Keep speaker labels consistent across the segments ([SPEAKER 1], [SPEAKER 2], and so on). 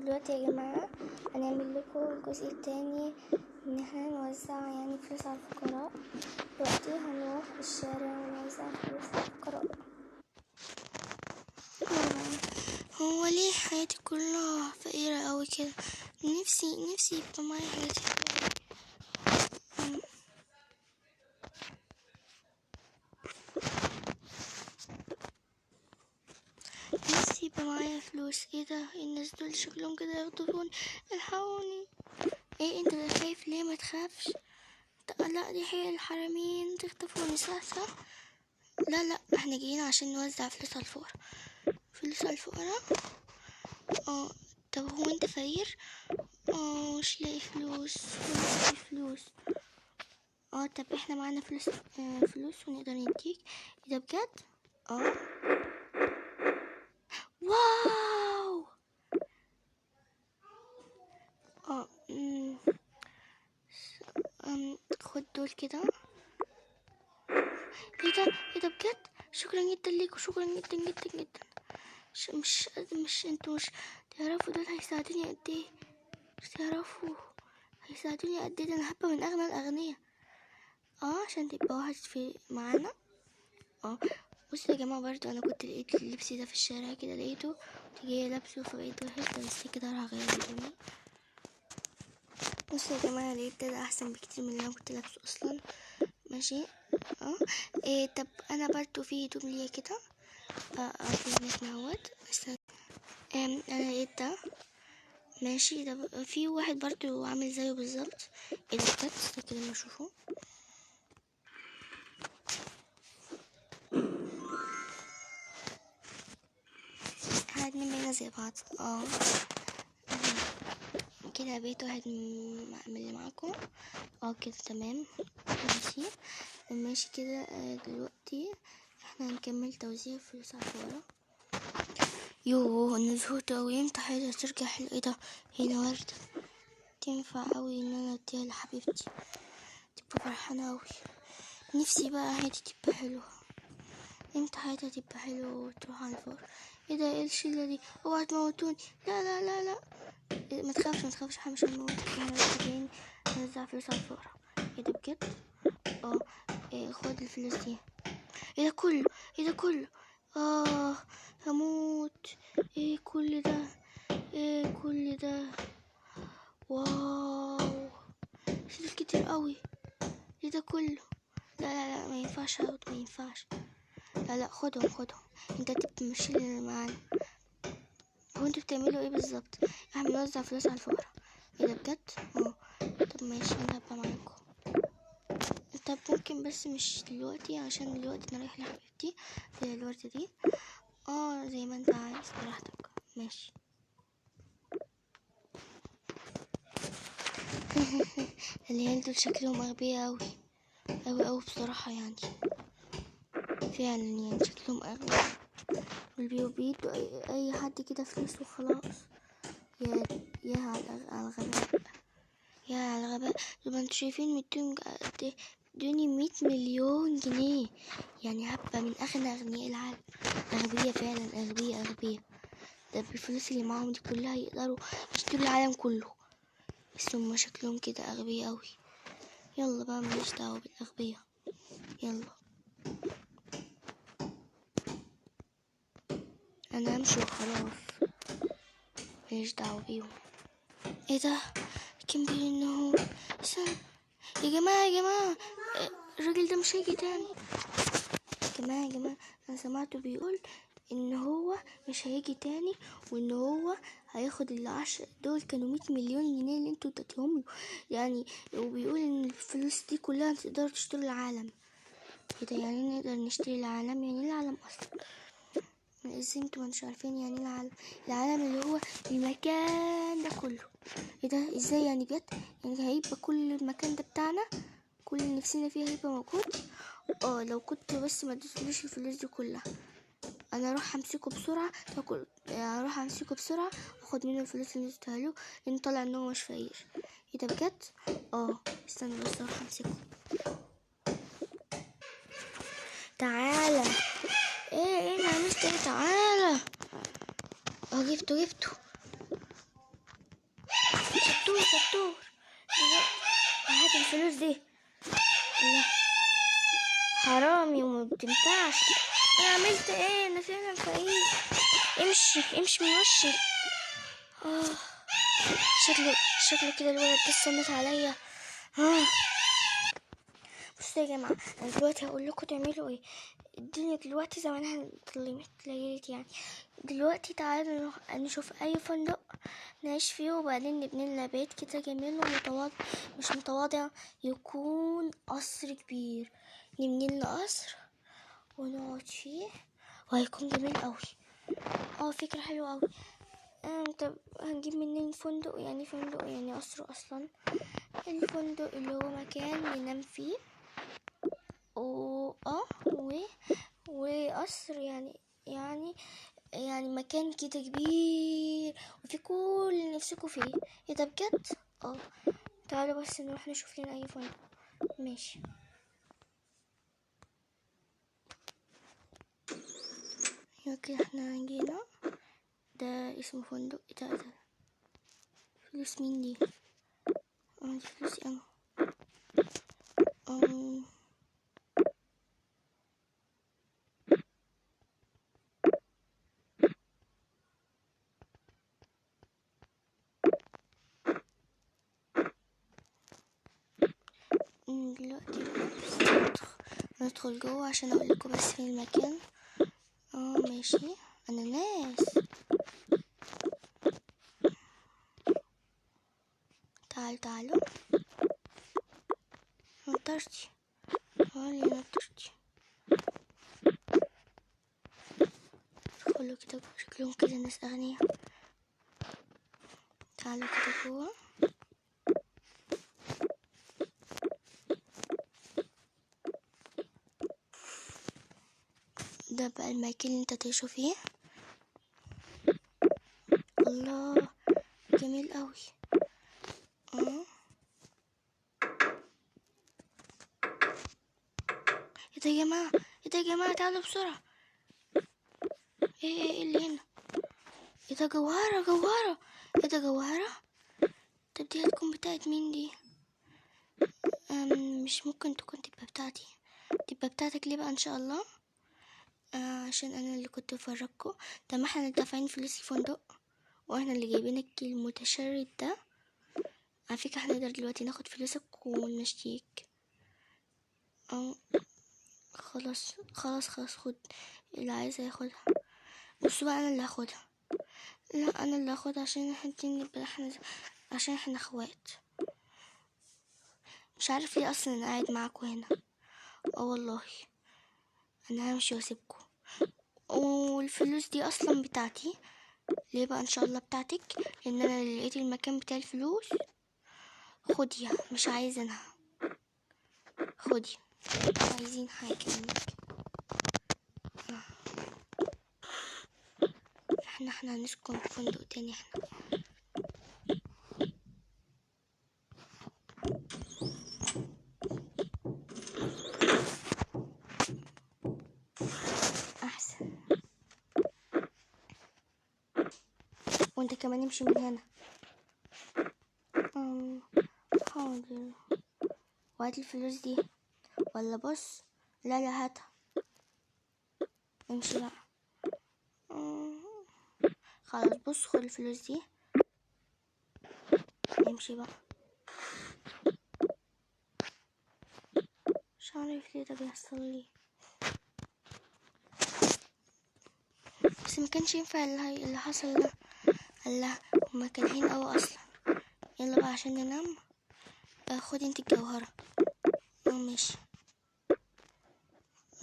[SPEAKER 1] دلوقتي يا جماعة هنعمل لكم الجزء التاني ان احنا نوزع يعني فلوس على الفقراء. دلوقتي هنروح الشارع ونوزع فلوس على الفقراء.
[SPEAKER 2] هو ليه حياتي كلها فقيرة اوي كده؟ نفسي يبقى معايا حاجات حلوة. نفسي يبقى معايا فلوس. ايه ده؟ الناس دول شكلهم كده يغضبوني، الحقوني. ايه انت خايف ليه؟ ما تخافش. لا دي هي الحراميين تخطفوني، صح؟ لا احنا جايين عشان نوزع فلوس على الفقراء. فلوس على الفقراء؟ طب هو انت فقير؟ مش لاقي فلوس. طب احنا معانا فلوس ونقدر نديك. ايه ده بجد؟ واو. خد دول كده. ايه ده بجد؟ شكرا جدا ليكوا، شكرا جدا جدا جدا. مش انتوا مش تعرفوا دول هيساعدوني قد ايه؟ مش تعرفوا هيساعدوني قد ايه؟ ده انا هبقى من اغنى الاغنياء. عشان تبقى واحد في معانا. بصوا يا جماعه، برضو انا كنت لقيت اللبس ده في الشارع كده، لقيته كنت جايه لابسه فبقيت وحش، بس كده راح اغير هدومي. بصوا يا جماعه، لقيت ده احسن بكتير من اللي انا كنت لابسه اصلا. ماشي. طب انا برضو في هدوم ليا كده في هناك نهوت. انا لقيت ده. ماشي. ده في واحد برضو عامل زيه بالظبط. ايه ده بجد؟ ده كده ما اشوفه. احنا اتنين بقينا زي بعض. كده بقيت واحد من اللي معاكم. كده تمام. ماشي كده. دلوقتي احنا هنكمل توزيع فلوس على الفقراء. يوه انا زهقت اوي. امتى حاجة ترجع حلوة؟ ايه ده؟ هنا وردة تنفع اوي ان انا اديها لحبيبتي، تبقى فرحانة اوي. نفسي بقى حياتي تبقى حلوة. امتى حياتي تبقى حلوة وتروح على الفقراء؟ ايه ده؟ ايه الشلة دي؟ اوعى تموتوني. لا لا لا لا. ما تخافش احنا مش هنموتك، احنا بس جايين نوزع فلوس على الفقراء. ايه ده بجد؟ خد الفلوس دي. ايه ده كله؟ هموت. ايه كل ده؟ واو، فلوس كتير قوي. ايه ده كله؟ لا ما ينفعش اخد، ما ينفعش. لا خدهم. انت تبقى مش اللي معانا. هو انتوا بتعملوا ايه بالظبط؟ احنا بنوزع فلوس على الفقراء. ايه ده بجد؟ طب ماشي، انا هبقى معاكم. طب ممكن بس مش دلوقتي، عشان دلوقتي انا رايح لحبيبتي زي الوردة دي. زي ما انت عايز، براحتك. ماشي. العيال دول شكلهم اغبياء اوي بصراحة يعني. فعلا يعني شكلهم اغبياء، بيدوا اي حد كده فلوس وخلاص. يا على الغباء، يا على الغباء. طب انتوا شايفين 200 قد؟ ادوني 100 مليون جنيه، يعني هبقى من اغنى اغنياء العالم. اغبياء فعلا، اغبياء. ده بالفلوس اللي معاهم دي كلها يقدروا يشتروا العالم كله، بس هما شكلهم كده اغبياء اوي. يلا بقى، ماليش دعوة بالاغبياء. يلا انا همشي وخلاص، ماليش دعوة بيهم. ايه ده؟ كان بيقول انه يا جماعة الراجل ده مش هيجي تاني. يا جماعة انا سمعته بيقول ان هو مش هيجي تاني، وان هو هياخد العشر دول كانوا 100 مليون جنيه اللي انتوا اديتهم له يعني. وبيقول ان الفلوس دي كلها تقدروا تشتروا العالم. ايه ده؟ يعني نقدر نشتري العالم؟ يعني العالم اصلا ازاي انتوا مش عارفين يعني العالم اللي هو المكان ده كله؟ ايه ده؟ ازاي يعني بجد؟ يعني هيبقى كل المكان ده بتاعنا، كل اللي نفسنا فيه هيبقى موجود؟ لو كنت بس ما اديتلوش الفلوس دي كلها. انا اروح امسكه بسرعه، واخد منه الفلوس اللي اديتها له، لان طلع ان هو مش فقير. ايه ده بجد؟ استنى بس اروح امسكه. تعالى. ايه ما عملت ايه؟ تعالى. جبته. دكتور هات الفلوس دي. لا حرامي وما بتنفعش. انا عملت ايه؟ انا فعلا فقير. امشي من وشي. اه شكله كده الولد ده استنت عليا. بصوا يا جماعه، انا دلوقتي هقول لكم تعملوا ايه. الدنيا دلوقتي زمانها اتليلت يعني. دلوقتي تعالوا نشوف اي فندق نعيش فيه، وبعدين نبني لنا بيت كده جميل ومتواضع، مش متواضع، يكون قصر كبير. نبني لنا قصر ونقعد فيه وهيكون جميل قوي. فكرة حلوة قوي. طب هنجيب منين فندق؟ يعني فندق يعني قصر اصلا. الفندق اللي هو مكان ننام فيه وقصر يعني مكان كده كبير وفي كل اللي نفسكوا فيه. ايه ده بجد؟ تعالوا بس نروح نشوف لنا اي فندق. ماشي. اوكي احنا جينا. ده اسمه فندق. ايه ده فلوس مين دي؟ دي فلوسي انا. دلوقتي ندخل جوه عشان اقول لكم بس في المكان. ماشي. انا ناس. تعالوا نطرتي. نطرتي. ادخلوا كده شكلهم كده ناس اغنياء. تعالوا كده جوه. ده بقى المكان اللي انت تعيشوا فيه. الله جميل قوي. ايه ده يا جماعة تعالوا بسرعة. ايه اللي هنا؟ ايه ده جوهرة. ايه ده جوهرة؟ طب دي هتكون بتاعت مين دي؟ مش ممكن تكون تبقى بتاعتي. تبقى بتاعتك ليه بقى ان شاء الله؟ عشان انا اللي كنت بفرجكم. ده ما احنا دافعين فلوس الفندق واحنا اللي جايبينك المتشرد ده. على فكرة احنا نقدر دلوقتي ناخد فلوسك ونمشيك. خلاص خد اللي عايزة ياخدها. بصوا بقى انا اللي هاخدها. لا انا اللي هاخدها عشان احنا اخوات. مش عارف ليه اصلا انا قاعد معاكم هنا. والله انا همشي واسيبكم. والفلوس دي اصلا بتاعتي. ليه بقى ان شاء الله بتاعتك؟ لان انا اللي لقيت المكان بتاع الفلوس. خديها. مش عايزه انا. خدي. عايزين حاجه منك. احنا هنسكن في فندق تاني. احنا احسن. وانت كمان امشي من هنا. حاضر. وهات الفلوس دي ولا بص. لا هاتها. امشي بقى. خلاص بص خد الفلوس دي. امشي بقى. مش عارف ليه ده بيحصل لي. بس ما كانش ينفع اللي حصل ده. الله هما كارهين قوي اصلا. يلا بقى عشان ننام. خدي انت الجوهرة. ماشي.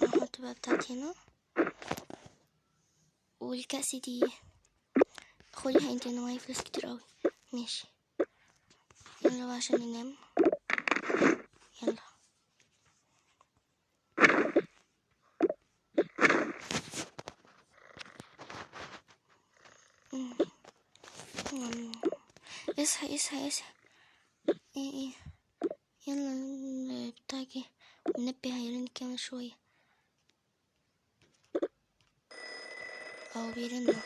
[SPEAKER 2] احط بقى بتاعتي هنا. والكأس دي خديها انت. انا معايا فلوس كتير قوي. ماشي. يلا بقى عشان ننام. يلا. اصحى. ايه يلا بتاعي. منبه هيرن كمان شوية. بيرن.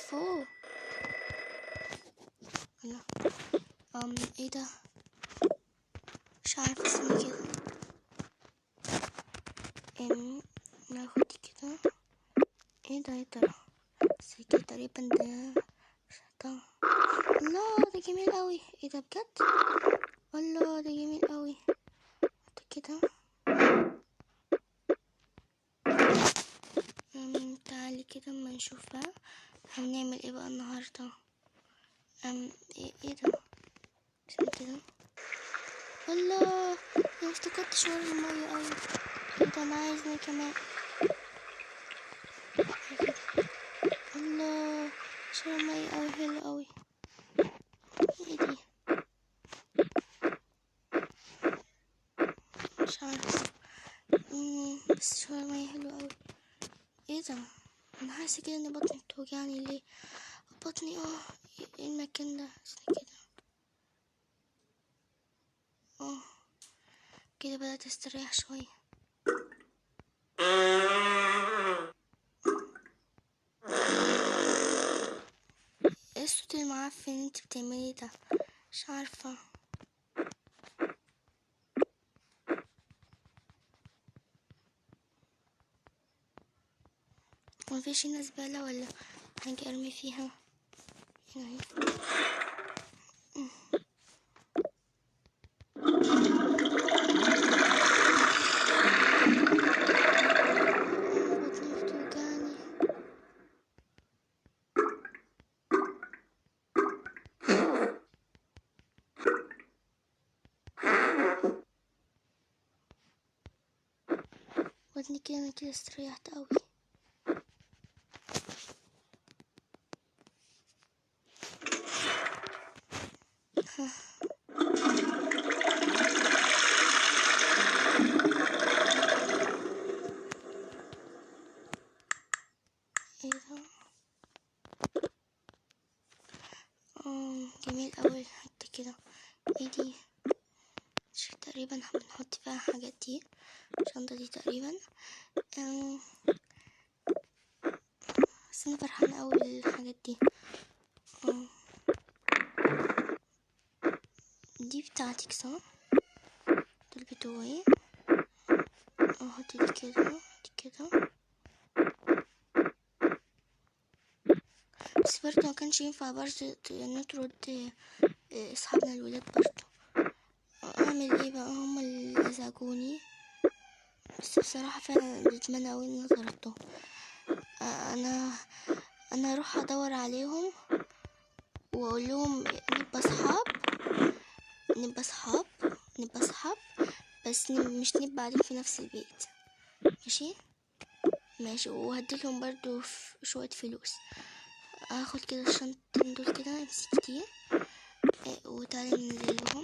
[SPEAKER 2] فوق. لا ايه ده؟ مش عارفة اسمه كده. ناخد كده. ايه ده يا ترى؟ بس كده تقريبا ده شطة. الله ده جميل قوي. ايه ده بجد؟ الله ده جميل قوي. كده تعالي كده اما نشوف بقى هنعمل ايه بقى النهارده. ايه ده؟ استنى كده. الله انا افتكرت شوار المية قوي. ايه ده؟ انا عايز مية كمان. كده. الله شوار المية قوي حلو قوي. ايه دي؟ مش عارفة. بس شوار المية حلو قوي. ايه ده؟ انا حاسة كده ان بطني بتوجعني. ليه بطني؟ ايه المكان ده؟ استنى كده. كده بدأت استريح شوية. ايه الصوت المعفن اللي انت بتعمليه ده؟ مش عارفة. مفيش هنا زبالة ولا حاجة ارمي فيها؟ هنا اهي. بطني بتوجعني. بطني كده انا كده استريحت قوي. ايه ده؟ جميل قوي. حتى كده. ايه دي؟ تقريبا بنحط فيها حاجات دي. الشنطة دي تقريبا. بس انا فرحانة قوي بالحاجات دي. دي بتاعتك صح؟ دول بتوعي. احط دي كده دي كده. بس برضه مكانش ينفع برضه نطرد اصحابنا الولاد برضه. اعمل ايه بقى؟ هما اللي ازعجوني. بس بصراحة فعلا بتمنى اوي ان انا طردتهم. انا اروح ادور عليهم واقول لهم نبقى صحاب نبقى صحاب نبقى صحاب. بس مش نبقى قاعدين في نفس البيت. ماشي ماشي. وهديلهم برضو شوية فلوس. هاخد كده الشنطتين دول كده. امسك دي وتعالي ننزل لهم.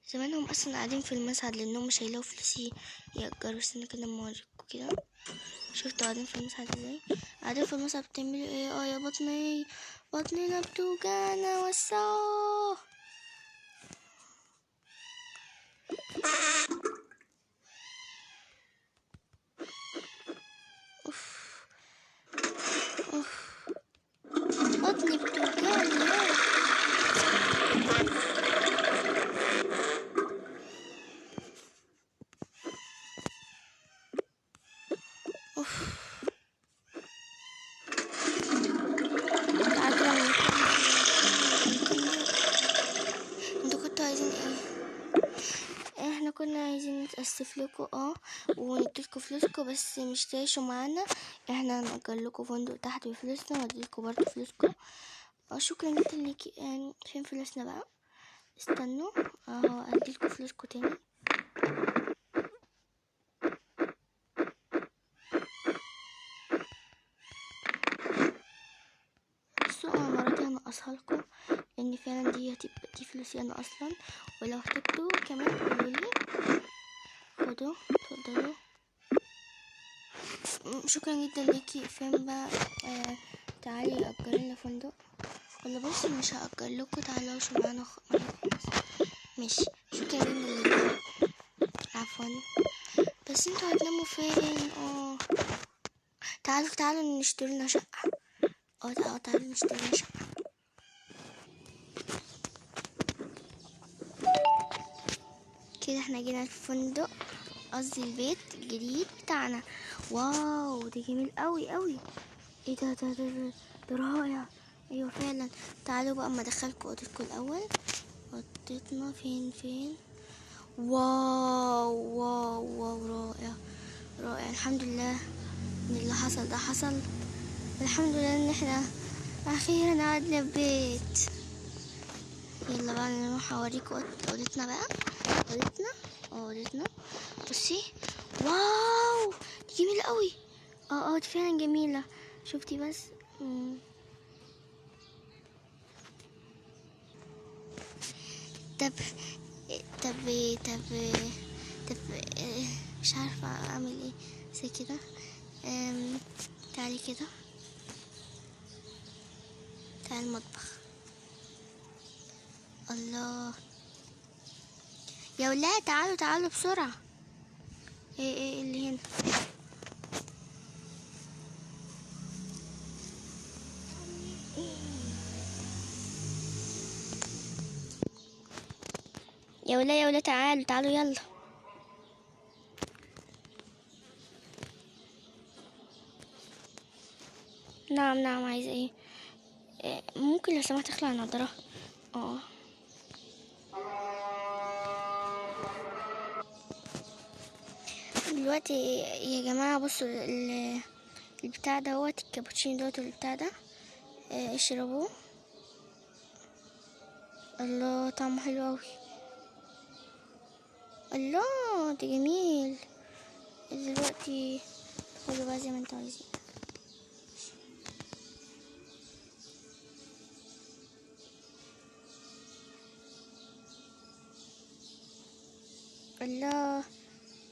[SPEAKER 2] زمانهم اصلا قاعدين في المسعد لانهم مش هيلاقوا فلوس يأجروا. استنى كده اما اوريكم كده. شفتوا قاعدين في المسعد ازاي؟ قاعدين في المسعد بتعملوا ايه؟ يا بطني بطننا بتوجعنا. وسعوا. بطني بتوجعني. انتوا كنتوا عايزين ايه؟ احنا كنا عايزين نتأسف لكم ونديلكوا فلوسكم بس مش تعيشوا معانا. احنا هنأجر لكم فندق تحت بفلوسنا ونديلكوا برضه فلوسكم. شكرا جدا ليكي. فين فلوسنا بقى؟ استنوا اهو اديلكوا فلوسكم تاني. بصوا المرة دي هنقصها لكم لان فعلا دي فلوسي انا اصلا. ولو احتجتوا كمان قولولي. خدوا اتفضلوا. شكرا جدا ليكي. فين بقى؟ تعالي اجر لنا فندق. ولا بص مش هأجر لكم. تعالوا عيشوا معانا خلاص. ماشي. شكرا جدا ليكي. عفوا. بس انتوا هتناموا فين؟ تعالوا نشتري لنا شقة. تعالوا نشتري لنا شقة. كده احنا جينا الفندق، قصدي البيت الجديد بتاعنا. واو ده جميل قوي قوي. ايه ده رائع. ايوه فعلا. تعالوا بقى اما ادخلكوا اوضتكم الاول. اوضتنا فين؟ واو واو واو رائع رائع. الحمد لله ان اللي حصل ده حصل. الحمد لله ان احنا اخيرا قعدنا في بيت. يلا بقى نروح اوريكم اوضتنا بقى. اوضتنا بصي. واو دي جميلة قوي. دي فعلا جميلة. شفتي بس. طب طب طب طب مش عارفة اعمل ايه زي كده. تعالي كده. تعالي المطبخ. الله يا ولاد تعالوا بسرعة. ايه اللي هنا؟ يا ولاد تعالوا يلا. نعم عايزة ايه؟ ممكن لو سمحت اخلع النضارة. دلوقتي يا جماعة بصوا البتاع دوت الكابوتشينو دوت البتاع ده. اشربوه. الله طعمه حلو اوي. الله ده جميل. دلوقتي خدوا بقى زي ما انتوا عايزين. الله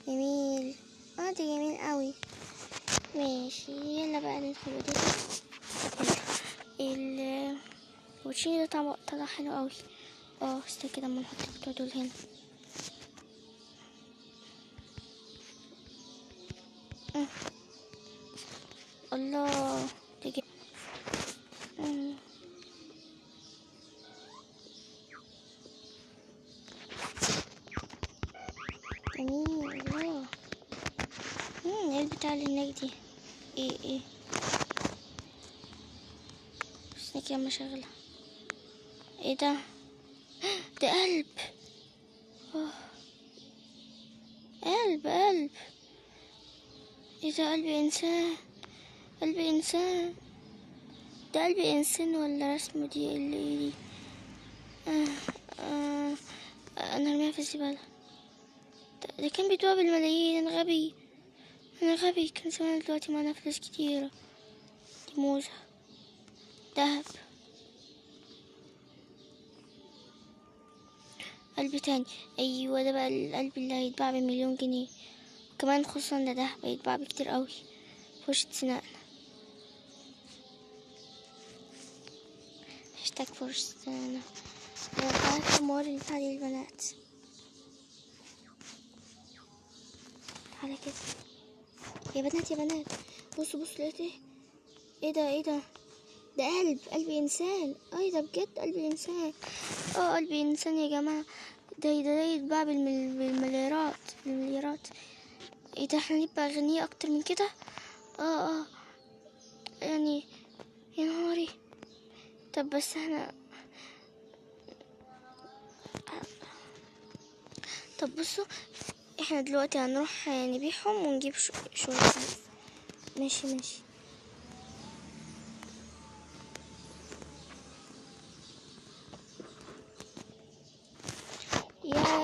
[SPEAKER 2] جميل. ده جميل قوي. ماشي يلا بقى ندخل ده. الكابوتشينو ده طعمه حلو قوي. استنى كده اما نحط البتوع دول هنا. الله ده جميل. الله. ايه البتاع اللي هناك دي؟ ايه بس كده ما شغلها. ايه ده قلب. قلب ايه ده؟ قلب انسان. ده قلب انسان ولا رسمه دي اللي ايه دي؟ انا ارميها في الزبالة. ده كان بيتباع بالملايين. انا غبي كان زمان دلوقتي معانا فلوس كتيرة. دي موزة دهب. قلب تاني. ايوه ده بقى القلب اللي هيتباع ب1,000,000 جنيه. وكمان خصوصا ده دهب هيتباع بكتير قوي. فرشة سنان. هاشتاج فرشة سنان. تعالى موري بتاع البنات. تعالى كده يا بنات. بصوا لقيت ايه ده ده قلب انسان. ده بجد قلب انسان. قلب انسان يا جماعة. ده يتباع بالمليارات. ايه ده؟ احنا نبقى اغنياء اكتر من كده. يعني يا نهاري. طب بس طب بصوا احنا دلوقتي هنروح نبيعهم ونجيب شوية فلوس. ماشي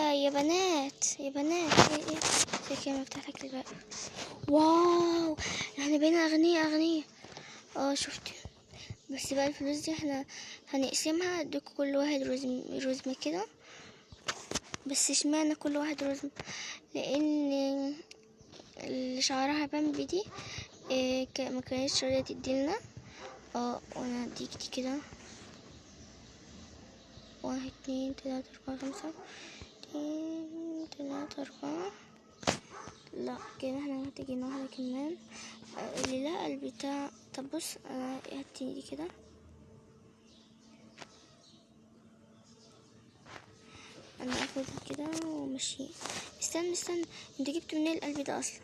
[SPEAKER 2] يا بنات ايه زي كده مفتاح لك الباب. واو احنا بقينا اغنياء. شفتي؟ بس بقى الفلوس دي احنا هنقسمها. ادوك كل واحد رزمة كده. بس اشمعنى كل واحد رزمة؟ لان اللي شعرها بامبي دي ما كانتش راضية تديلنا. وانا هديك دي كده. 1 2 3 4 5 2 3 4. لا كده احنا محتاجين واحدة كمان. اللي لا البتاع. طب بص هاتي دي كده. انا اخد كده ومشي. استنى انت جبت منين القلب ده اصلا؟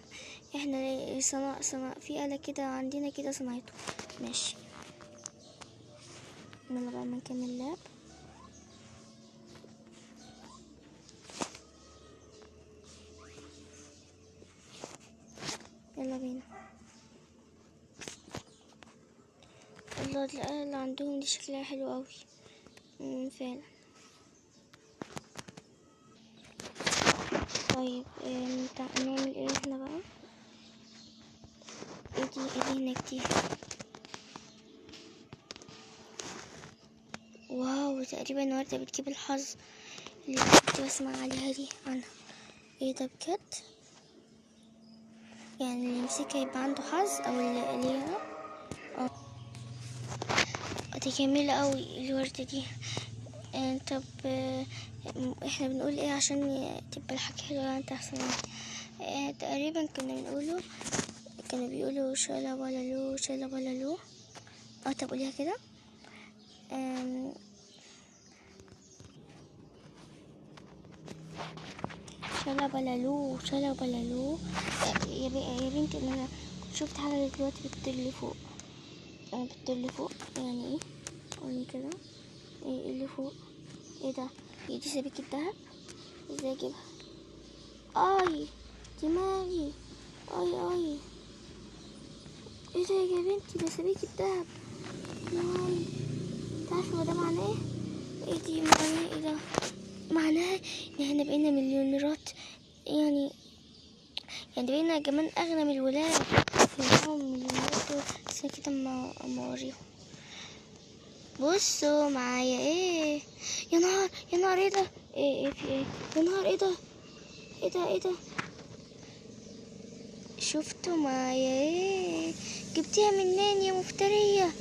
[SPEAKER 2] احنا صنع في آلة كده عندنا كده صنعته. ماشي يلا بقى ما نكمل لعب. يلا بينا. الله الآلة اللي عندهم دي شكلها حلو اوي. فعلا. طيب نعمل ايه احنا بقى؟ ايه دي هناك دي؟ واو تقريبا وردة بتجيب الحظ اللي كنت بسمع عليها دي عنها. ايه ده بجد؟ يعني اللي يمسكها يبقى عنده حظ او اللي ليها. دي جميلة اوي الوردة دي. طب احنا بنقول ايه عشان تبقى الحاجة حلوة انت احسن مني؟ تقريبا كانوا بيقولوا شالا بلالو شالا بلالو. طب قوليها كده. شالا بلالو شالا بلالو. يا بنتي ان انا كنت شفت حاجة دلوقتي بتطير فوق. بتطير فوق يعني ايه؟ قولي كده. ايه اللي فوق؟ ايه ده؟ ايه دي سبيكة دهب؟ ازاي اجيبها؟ اي دماغي. اي ايه ده يا بنتي؟ ده سبيكة دهب. اي تعرفوا ده معناه ايه؟ ايه دي معناه ايه ده؟ معناها ان احنا بقينا مليونيرات. يعني بقينا كمان اغنى من الولاد. معاهم مليونيرات دول. بس كده اما اوريهم. بصوا معايا ايه. يا نهار ايه ده؟ ايه في ايه؟ يا نهار ايه ده؟ ايه ده؟ شفتوا معايا ايه؟ جبتيها منين يا مفترية؟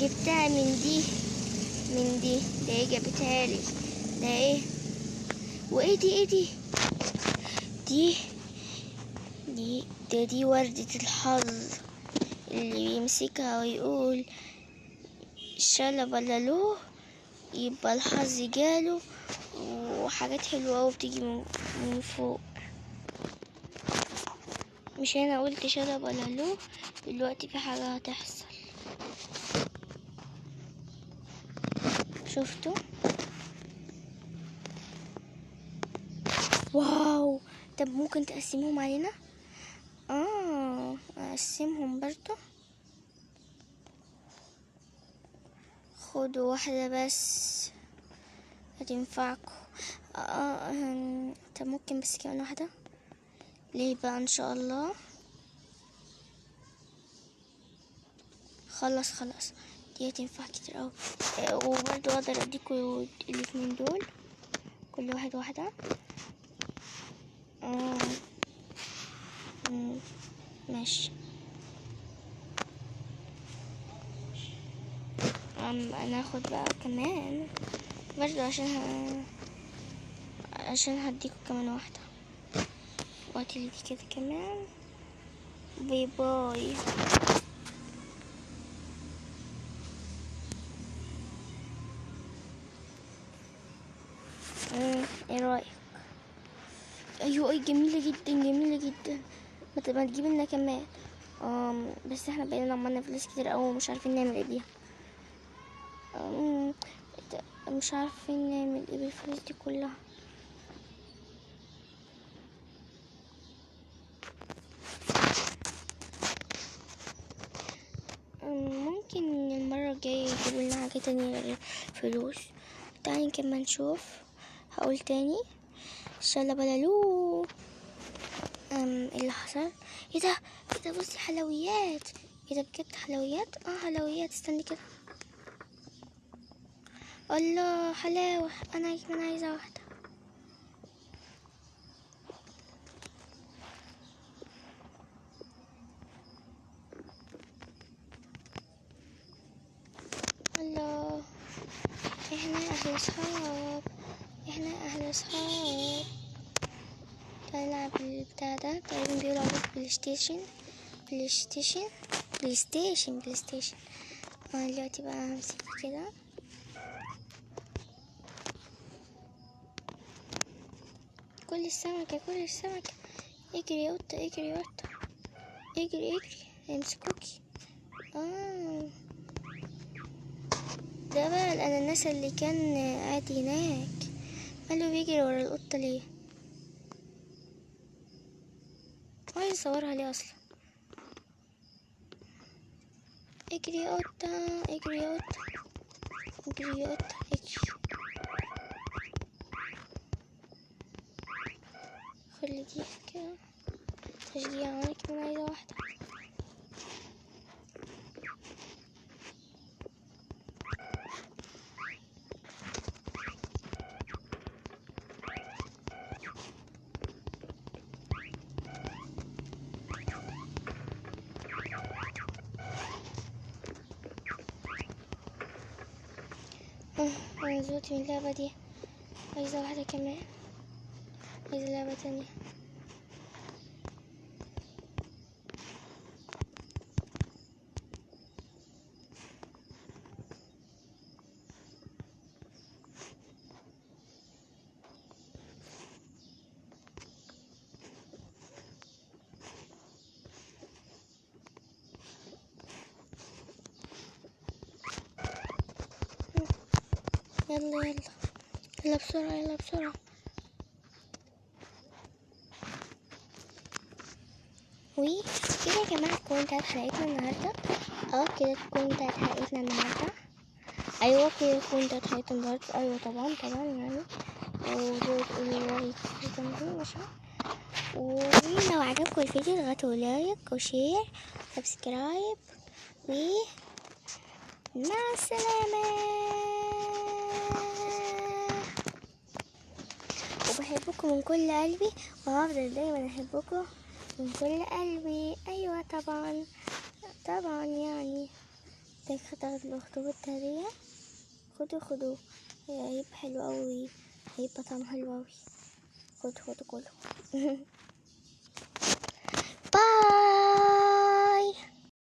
[SPEAKER 2] جبتها من دي ده ايه جابتها لي؟ ده ايه؟ وايه دي؟ دي وردة الحظ اللي يمسكها ويقول شالا بلالو يبقى الحظ جاله وحاجات حلوة وبتيجي من فوق. مش انا قلت شالا بلالو؟ دلوقتي في حاجة هتحصل. شفتوا؟ واو. طب ممكن تقسمهم علينا؟ اقسمهم برضو. خدوا واحدة بس هتنفعكم. طب ممكن بس كمان واحدة. ليه بقى ان شاء الله. خلاص دي هتنفع كتير اوي. وبرضو اقدر اديكوا الاتنين دول كل واحدة. ماشي. انا هاخد بقى كمان برضو عشان هديكوا كمان واحدة. وهاتيلي دي كده كمان. باي. ايه رايك؟ ايوه جميله جدا. ما تجيب لنا كمان. بس احنا بقينا عملنا فلوس كتير قوي ومش عارفين نعمل ايه بيها. مش عارفين نعمل ايه بالفلوس دي كلها. ممكن المرة الجاية يجيبوا لنا حاجة تانية غير فلوس. تعالي كمان نشوف. هقول تاني شالا بلالو. ايه اللي حصل؟ ايه ده بصي حلويات. ايه ده بجد حلويات؟ حلويات. استني كده. الله حلاوة. انا كمان عايزة واحدة. الله احنا اهل اصحاب. هنلعب البتاع ده، تقريبا بيقولوا عليه بلاي ستيشن. دلوقتي بقى همسك كده. كل السمكة اجري يا قطة، اجري امسكوكي. ده بقى الأناناس اللي كان قاعد هناك، قالوا بيجري ورا القطة ليه؟ عايز اصورها ليه اصلا؟ اجري يا قطة اجري. خلي دي كده تشجيع، وانا كمان عايزة واحدة. انا زهقت من اللعبة دي، عايزة واحدة كمان، عايزة لعبة تانية. يلا بسرعة. كده يا جماعة تكون انتهت حلقتنا النهاردة. كده تكون انتهت حلقتنا النهاردة. ايوه كده تكون انتهت حلقتنا النهاردة. ايوه طبعا يعني. وتقولوا لايك جنبي ماشي. ولو عجبكم الفيديو اضغطوا لايك وشير سبسكرايب، مع السلامة. وبحبكم من كل قلبي، وهفضل دايما احبكم من كل قلبي. ايوه طبعا يعني. ده خدت الاخطبوط هدية، خدوا هيبقى حلو اوي، هيبقى طعم حلو اوي. خدوا كله.